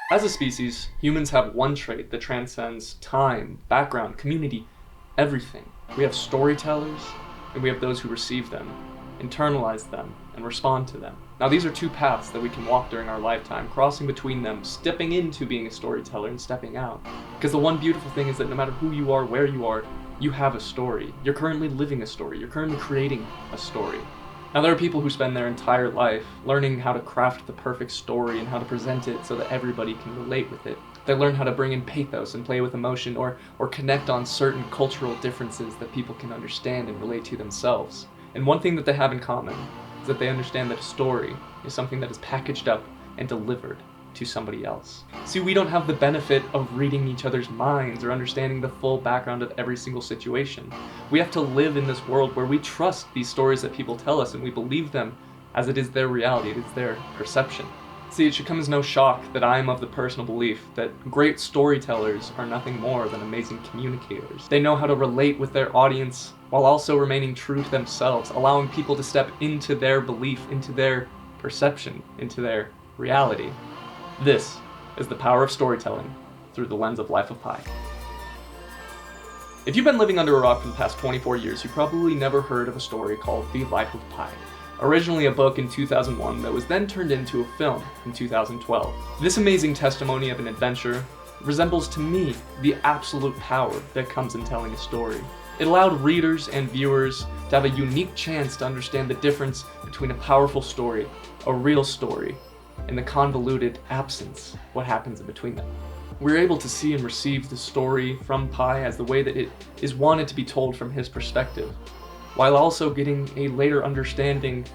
As a species, humans have one trait that transcends time, background, community, everything. We have storytellers, and we have those who receive them, internalize them, and respond to them. Now, these are two paths that we can walk during our lifetime, crossing between them, stepping into being a storyteller and stepping out. Because the one beautiful thing is that no matter who you are, where you are, you have a story. You're currently living a story. You're currently creating a story. Now, there are people who spend their entire life learning how to craft the perfect story and how to present it so that everybody can relate with it. They learn how to bring in pathos and play with emotion or connect on certain cultural differences that people can understand and relate to themselves. And one thing that they have in common is that they understand that a story is something that is packaged up and delivered to somebody else. See, we don't have the benefit of reading each other's minds or understanding the full background of every single situation. We have to live in this world where we trust these stories that people tell us and we believe them as it is their reality, it is their perception. See, it should come as no shock that I am of the personal belief that great storytellers are nothing more than amazing communicators. They know how to relate with their audience while also remaining true to themselves, allowing people to step into their belief, into their perception, into their reality. This is the power of storytelling through the lens of Life of Pi. If you've been living under a rock for the past 24 years, you probably never heard of a story called The Life of Pi. Originally a book in 2001 that was then turned into a film in 2012. This amazing testimony of an adventure resembles to me the absolute power that comes in telling a story. It allowed readers and viewers to have a unique chance to understand the difference between a powerful story, a real story, and the convoluted absence, what happens in between them. We're able to see and receive the story from Pi as the way that it is wanted to be told from his perspective, while also getting a later understanding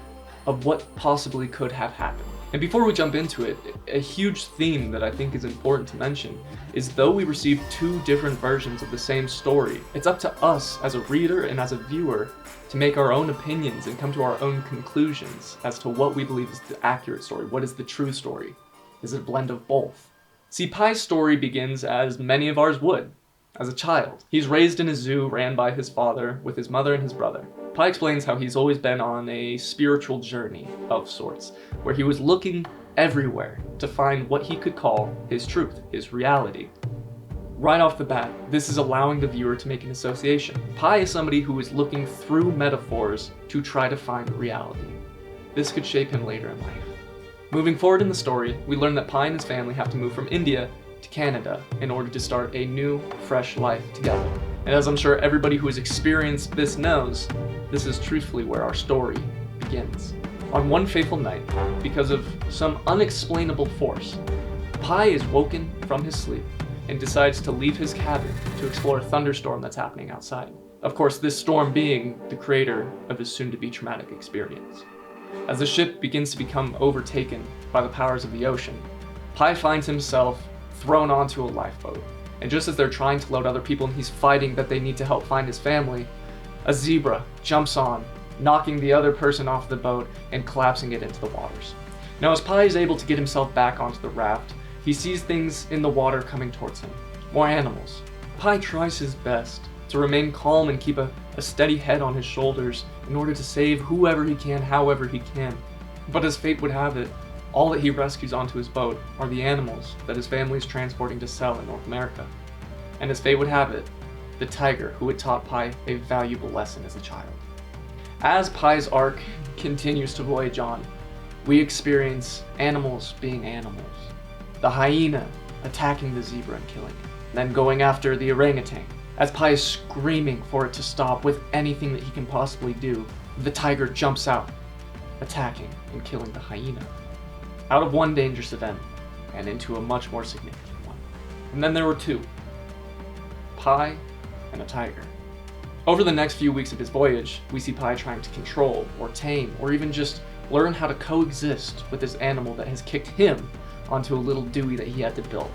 of what possibly could have happened. And before we jump into it, a huge theme that I think is important to mention is though we receive two different versions of the same story, it's up to us as a reader and as a viewer to make our own opinions and come to our own conclusions as to what we believe is the accurate story. What is the true story? Is it a blend of both? See, Pi's story begins as many of ours would, as a child. He's raised in a zoo ran by his father with his mother and his brother. Pi explains how he's always been on a spiritual journey of sorts, where he was looking everywhere to find what he could call his truth, his reality. Right off the bat, this is allowing the viewer to make an association. Pi is somebody who is looking through metaphors to try to find reality. This could shape him later in life. Moving forward in the story, we learn that Pi and his family have to move from India to Canada in order to start a new, fresh life together. And as I'm sure everybody who has experienced this knows, this is truthfully where our story begins. On one fateful night, because of some unexplainable force, Pi is woken from his sleep and decides to leave his cabin to explore a thunderstorm that's happening outside. Of course, this storm being the creator of his soon-to-be traumatic experience. As the ship begins to become overtaken by the powers of the ocean, Pi finds himself thrown onto a lifeboat. And just as they're trying to load other people and he's fighting that they need to help find his family, a zebra jumps on, knocking the other person off the boat and collapsing it into the waters. Now, as Pi is able to get himself back onto the raft, he sees things in the water coming towards him. More animals. Pi tries his best to remain calm and keep a steady head on his shoulders in order to save whoever he can, however he can. But as fate would have it, all that he rescues onto his boat are the animals that his family is transporting to sell in North America. And as fate would have it, the tiger who had taught Pi a valuable lesson as a child. As Pi's arc continues to voyage on, we experience animals being animals. The hyena attacking the zebra and killing it, then going after the orangutan. As Pi is screaming for it to stop with anything that he can possibly do, the tiger jumps out, attacking and killing the hyena. Out of one dangerous event and into a much more significant one. And then there were two. Pi and a tiger. Over the next few weeks of his voyage, we see Pi trying to control or tame or even just learn how to coexist with this animal that has kicked him onto a little dewey that he had to build.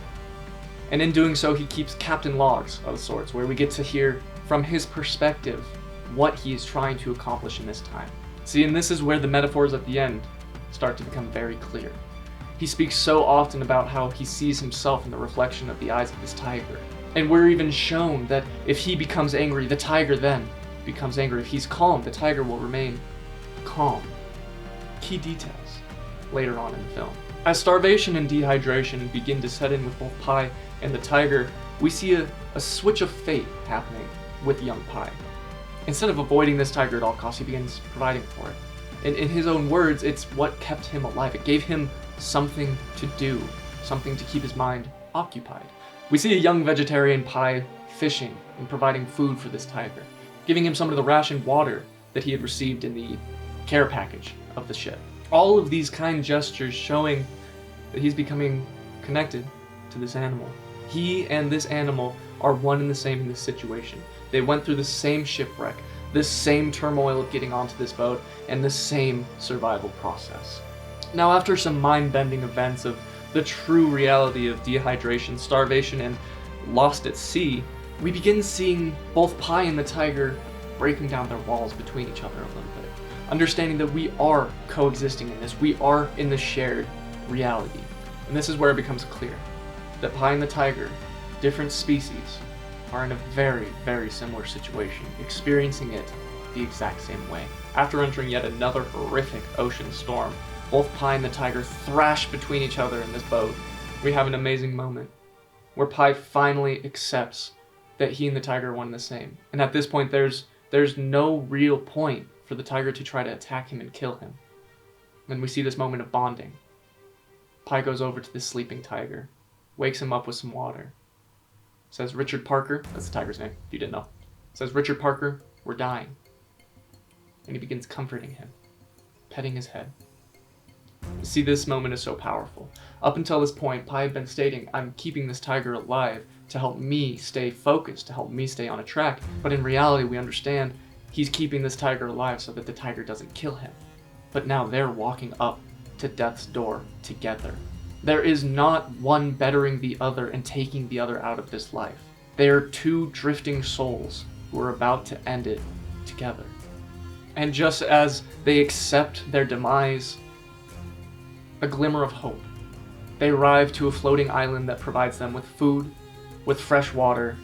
And in doing so, he keeps captain logs of sorts, where we get to hear from his perspective what he is trying to accomplish in this time. See, and this is where the metaphors at the end start to become very clear. He speaks so often about how he sees himself in the reflection of the eyes of this tiger. And we're even shown that if he becomes angry, the tiger then becomes angry. If he's calm, the tiger will remain calm. Key details later on in the film. As starvation and dehydration begin to set in with both Pi and the tiger, we see a switch of fate happening with young Pi. Instead of avoiding this tiger at all costs, he begins providing for it. In his own words, it's what kept him alive. It gave him something to do, something to keep his mind occupied. We see a young vegetarian Pi fishing and providing food for this tiger, giving him some of the rationed water that he had received in the care package of the ship. All of these kind gestures showing that he's becoming connected to this animal. He and this animal are one and the same in this situation. They went through the same shipwreck, this same turmoil of getting onto this boat, and the same survival process. Now, after some mind-bending events of the true reality of dehydration, starvation, and lost at sea, we begin seeing both Pi and the tiger breaking down their walls between each other a little bit, understanding that we are coexisting in this, we are in the shared reality. And this is where it becomes clear that Pi and the tiger, different species, are in a very, very similar situation, experiencing it the exact same way. After entering yet another horrific ocean storm, both Pi and the tiger thrash between each other in this boat. We have an amazing moment where Pi finally accepts that he and the tiger are one and the same. And at this point, there's no real point for the tiger to try to attack him and kill him. And we see this moment of bonding. Pi goes over to this sleeping tiger, wakes him up with some water, says, "Richard Parker," that's the tiger's name, if you didn't know, says, "Richard Parker, we're dying." And he begins comforting him, petting his head. You see, this moment is so powerful. Up until this point, Pi had been stating, "I'm keeping this tiger alive to help me stay focused, to help me stay on a track." But in reality, we understand he's keeping this tiger alive so that the tiger doesn't kill him. But now they're walking up to death's door together. There is not one bettering the other and taking the other out of this life. They are two drifting souls who are about to end it together. And just as they accept their demise, a glimmer of hope. They arrive to a floating island that provides them with food, with fresh water,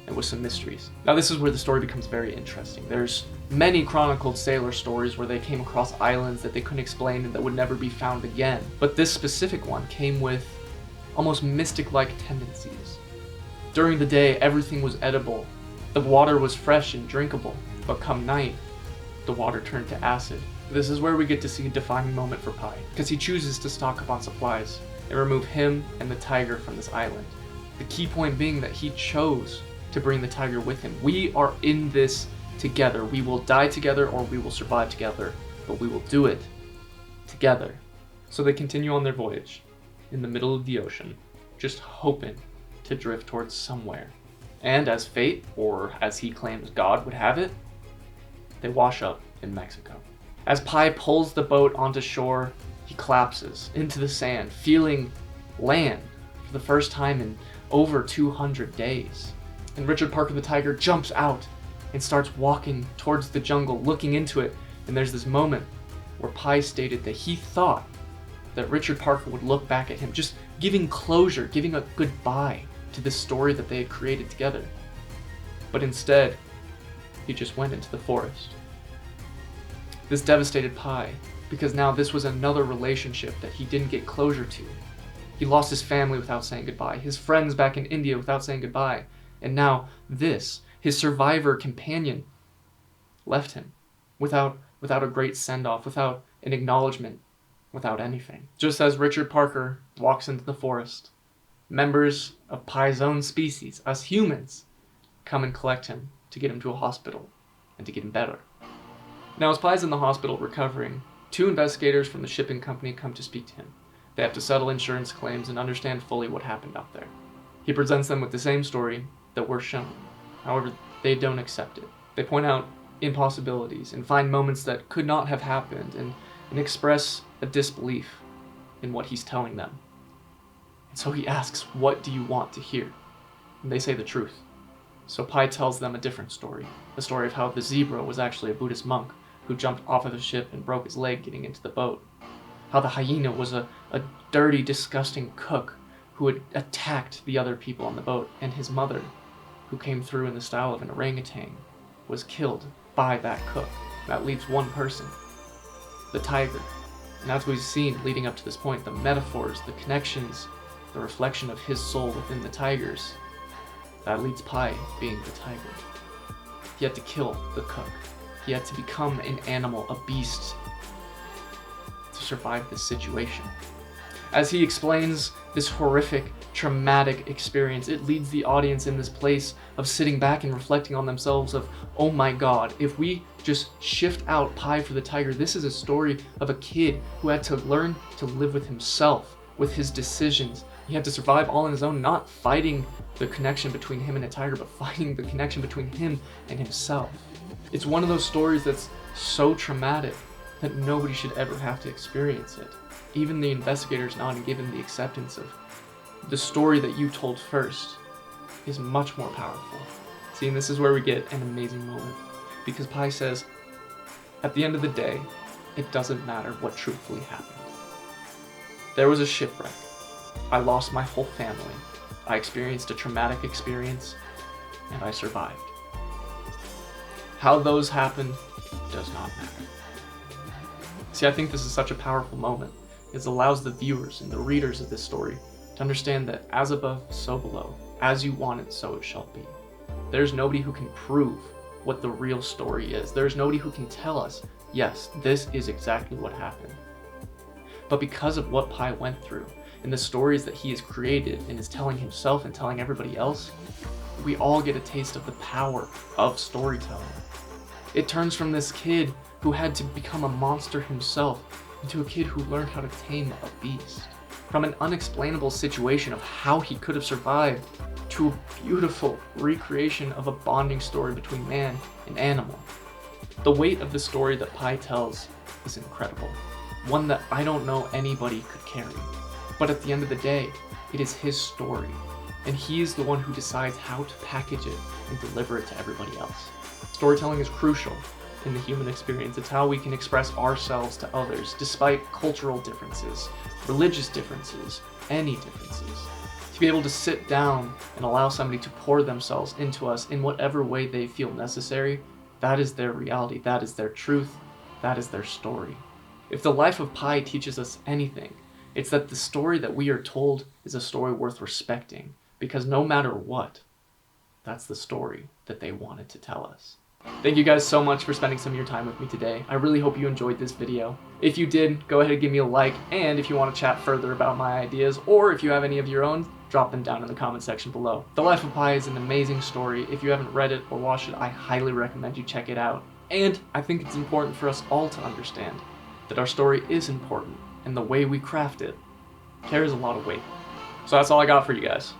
and with some mysteries. Now this is where the story becomes very interesting. There's many chronicled sailor stories where they came across islands that they couldn't explain and that would never be found again. But this specific one came with almost mystic-like tendencies. During the day, everything was edible. The water was fresh and drinkable, but come night, the water turned to acid. This is where we get to see a defining moment for Pi, because he chooses to stock up on supplies and remove him and the tiger from this island. The key point being that he chose to bring the tiger with him. We are in this together. We will die together or we will survive together, but we will do it together. So they continue on their voyage in the middle of the ocean, just hoping to drift towards somewhere. And as fate, or as he claims God would have it, they wash up in Mexico. As Pi pulls the boat onto shore, he collapses into the sand, feeling land for the first time in over 200 days. And Richard Parker the tiger jumps out and starts walking towards the jungle, looking into it. And there's this moment where Pi stated that he thought that Richard Parker would look back at him, just giving closure, giving a goodbye to this story that they had created together. But instead, he just went into the forest. This devastated Pi, because now this was another relationship that he didn't get closure to. He lost his family without saying goodbye, his friends back in India without saying goodbye, and now this, his survivor companion, left him without a great send-off, without an acknowledgement, without anything. Just as Richard Parker walks into the forest, members of Pi's own species, us humans, come and collect him to get him to a hospital and to get him better. Now, as Pi's in the hospital recovering, 2 investigators from the shipping company come to speak to him. They have to settle insurance claims and understand fully what happened out there. He presents them with the same story that we're shown. However, they don't accept it. They point out impossibilities and find moments that could not have happened and express a disbelief in what he's telling them. And so he asks, "What do you want to hear?" And they say the truth. So Pi tells them a different story, the story of how the zebra was actually a Buddhist monk who jumped off of the ship and broke his leg getting into the boat. How the hyena was a dirty, disgusting cook who had attacked the other people on the boat, and his mother, who came through in the style of an orangutan, was killed by that cook. That leaves one person, the tiger, And as we've seen leading up to this point, the metaphors, the connections, the reflection of his soul within the tigers, that leads Pi being the tiger. He had to kill the cook. He had to become an animal, a beast, to survive this situation. As he explains this horrific, traumatic experience, it leads the audience in this place of sitting back and reflecting on themselves of, oh my god, if we just shift out Pi for the tiger, this is a story of a kid who had to learn to live with himself, with his decisions. He had to survive all on his own, not fighting the connection between him and a tiger, but fighting the connection between him and himself. It's one of those stories that's so traumatic that nobody should ever have to experience it. Even the investigators nod and give him the acceptance of the story that you told first is much more powerful. See, and this is where we get an amazing moment. Because Pi says, at the end of the day, it doesn't matter what truthfully happened. There was a shipwreck. I lost my whole family. I experienced a traumatic experience, and I survived. How those happened does not matter. See, I think this is such a powerful moment. It allows the viewers and the readers of this story to understand that as above, so below. As you want it, so it shall be. There's nobody who can prove what the real story is. There's nobody who can tell us, yes, this is exactly what happened. But because of what Pi went through, and the stories that he has created and is telling himself and telling everybody else, we all get a taste of the power of storytelling. It turns from this kid who had to become a monster himself into a kid who learned how to tame a beast. From an unexplainable situation of how he could have survived to a beautiful recreation of a bonding story between man and animal. The weight of the story that Pi tells is incredible. One that I don't know anybody could carry. But at the end of the day, it is his story, and he is the one who decides how to package it and deliver it to everybody else. Storytelling is crucial in the human experience. It's how we can express ourselves to others, despite cultural differences, religious differences, any differences. To be able to sit down and allow somebody to pour themselves into us in whatever way they feel necessary, that is their reality, that is their truth, that is their story. If the life of Pi teaches us anything, it's that the story that we are told is a story worth respecting, because no matter what, that's the story that they wanted to tell us. Thank you guys so much for spending some of your time with me today. I really hope you enjoyed this video. If you did, go ahead and give me a like, and if you want to chat further about my ideas, or if you have any of your own, drop them down in the comment section below. The Life of Pi is an amazing story. If you haven't read it or watched it, I highly recommend you check it out. And I think it's important for us all to understand that our story is important, and the way we craft it carries a lot of weight. So that's all I got for you guys.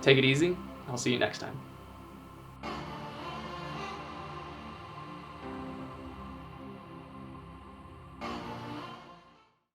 Take it easy. I'll see you next time.